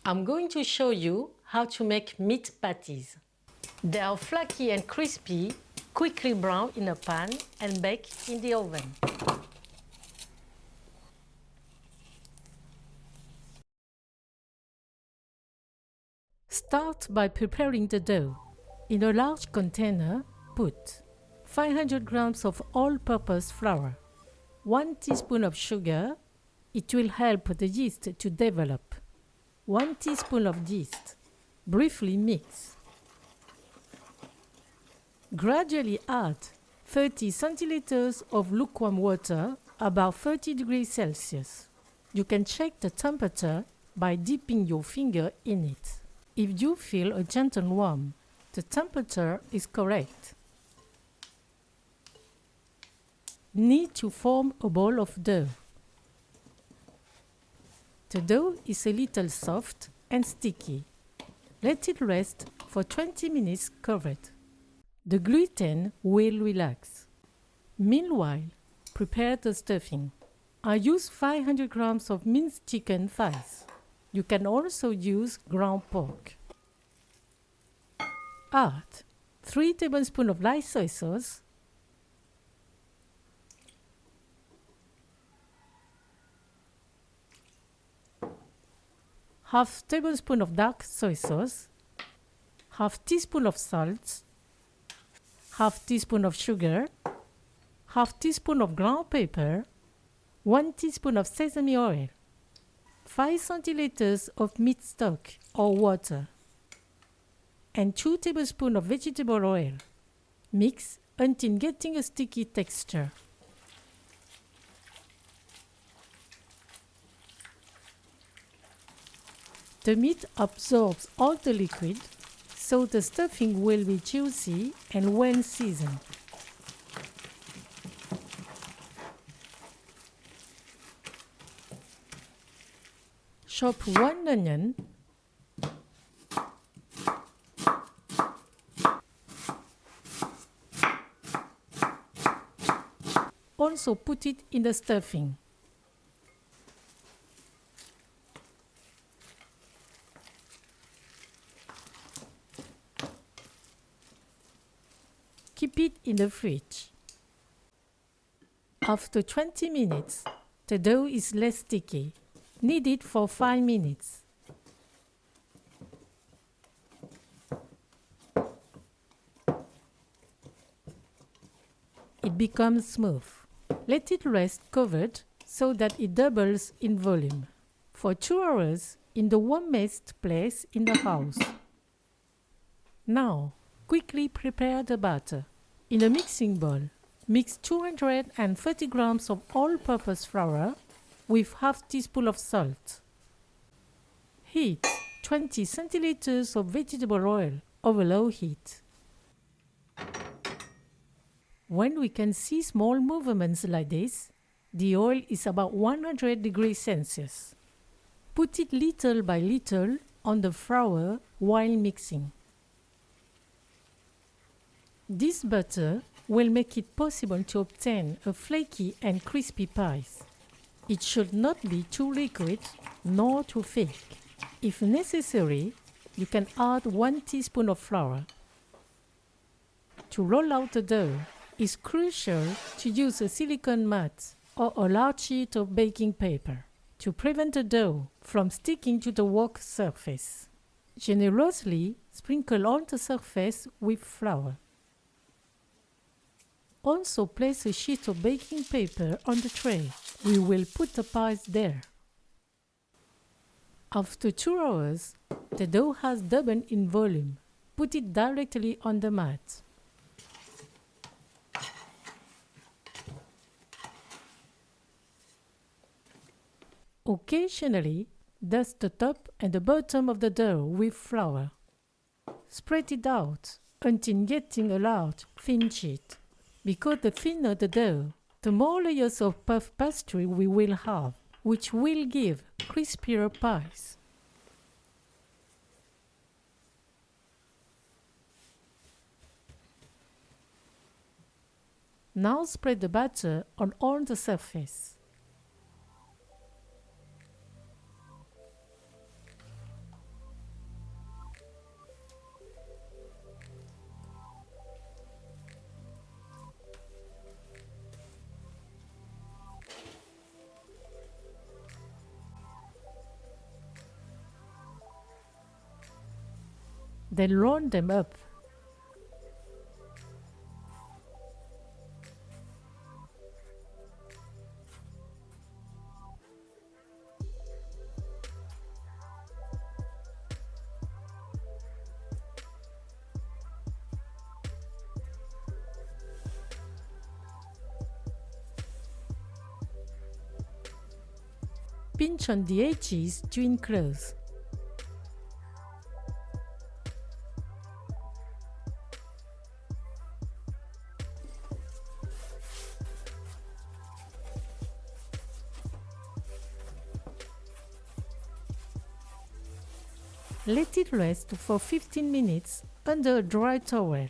I'm going to show you how to make meat patties. They are flaky and crispy, quickly brown in a pan and bake in the oven. Start by preparing the dough. In a large container, put 500 grams of all-purpose flour, 1 teaspoon of sugar, it will help the yeast to develop, 1 teaspoon of yeast. Briefly mix. Gradually add 30 centiliters of lukewarm water, about 30 degrees Celsius. You can check the temperature by dipping your finger in it. If you feel a gentle warm, the temperature is correct. Need to form a ball of dough. The dough is a little soft and sticky. Let it rest for 20 minutes covered. The gluten will relax. Meanwhile, prepare the stuffing. I use 500 grams of minced chicken thighs. You can also use ground pork. Add 3 tablespoons of light soy sauce, half tablespoon of dark soy sauce, half teaspoon of salt, half teaspoon of sugar, half teaspoon of ground pepper, 1 teaspoon of sesame oil, 5 centiliters of meat stock or water, and 2 tablespoons of vegetable oil. Mix until getting a sticky texture. The meat absorbs all the liquid, so the stuffing will be juicy and well seasoned. Chop 1 onion, also put it in the stuffing. Keep it in the fridge. After 20 minutes, the dough is less sticky. Knead it for 5 minutes. It becomes smooth. Let it rest covered so that it doubles in volume. For 2 hours in the warmest place in the house. Now, quickly prepare the batter. In a mixing bowl, mix 230 grams of all-purpose flour with half teaspoon of salt. Heat 20 centiliters of vegetable oil over low heat. When we can see small movements like this, the oil is about 100 degrees Celsius. Put it little by little on the flour while mixing. This butter will make it possible to obtain a flaky and crispy pies. It should not be too liquid nor too thick. If necessary, you can add 1 teaspoon of flour. To roll out the dough, it's crucial to use a silicone mat or a large sheet of baking paper to prevent the dough from sticking to the work surface. Generously sprinkle on the surface with flour. Also place a sheet of baking paper on the tray. We will put the pies there. After 2 hours, the dough has doubled in volume. Put it directly on the mat. Occasionally, dust the top and the bottom of the dough with flour. Spread it out until getting a large, thin sheet. Because the thinner the dough, the more layers of puff pastry we will have, which will give crispier pies. Now spread the batter on all the surface. then roll them up. Pinch on the edges to enclose. Let it rest for 15 minutes under a dry towel.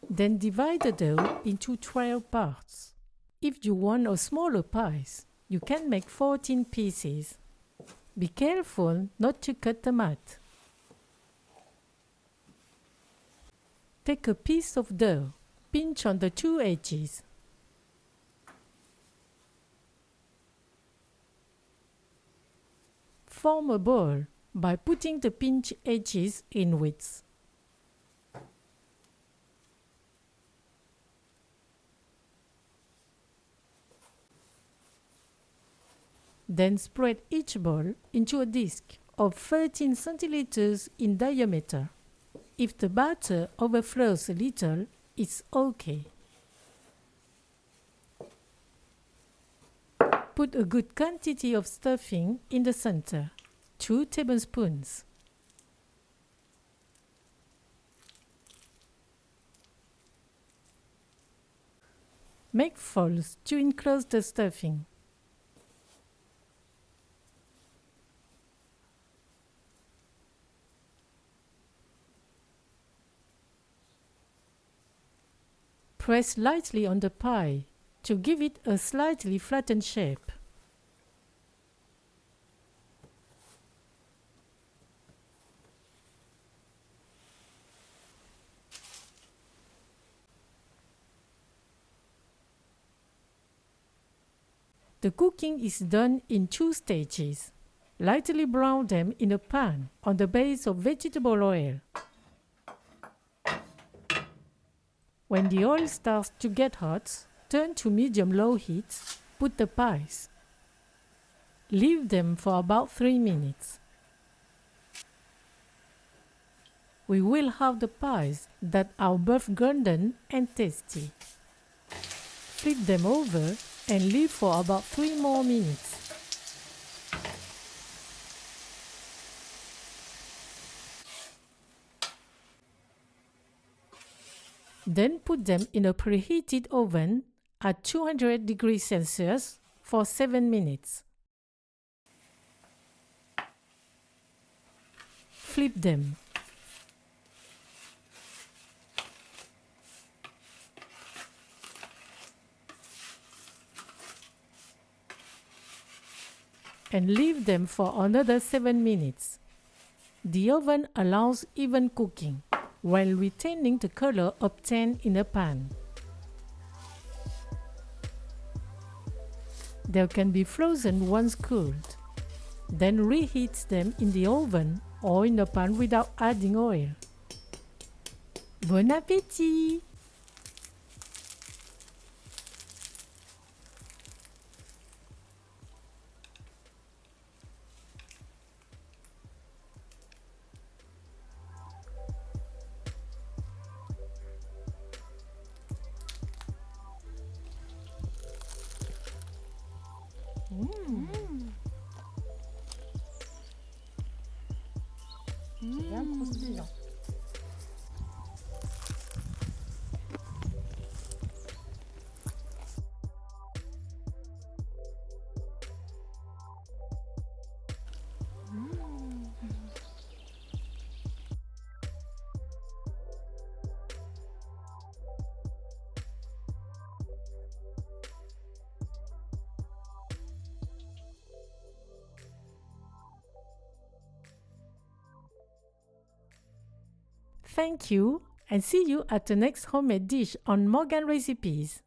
Then divide the dough into 12 parts. If you want a smaller pies, you can make 14 pieces. Be careful not to cut them out. Take a piece of dough, pinch on the two edges. Form a ball by putting the pinch edges inwards. Then spread each ball into a disc of 13 centiliters in diameter. If the batter overflows a little, it's okay. Put a good quantity of stuffing in the center, 2 tablespoons. Make folds to enclose the stuffing. Press lightly on the pie to give it a slightly flattened shape. The cooking is done in 2 stages. Lightly brown them in a pan on the base of vegetable oil. When the oil starts to get hot, turn to medium-low heat, put the pies. Leave them for about 3 minutes. We will have the pies that are both golden and tasty. Flip them over and leave for about 3 more minutes. Then put them in a preheated oven at 200 degrees Celsius for 7 minutes. Flip them. And leave them for another 7 minutes. The oven allows even cooking, while retaining the color obtained in a pan. They can be frozen once cooled. Then reheat them in the oven or in a pan without adding oil. Bon appétit! Bien croustillant. Thank you, and see you at the next homemade dish on Morgan Recipes.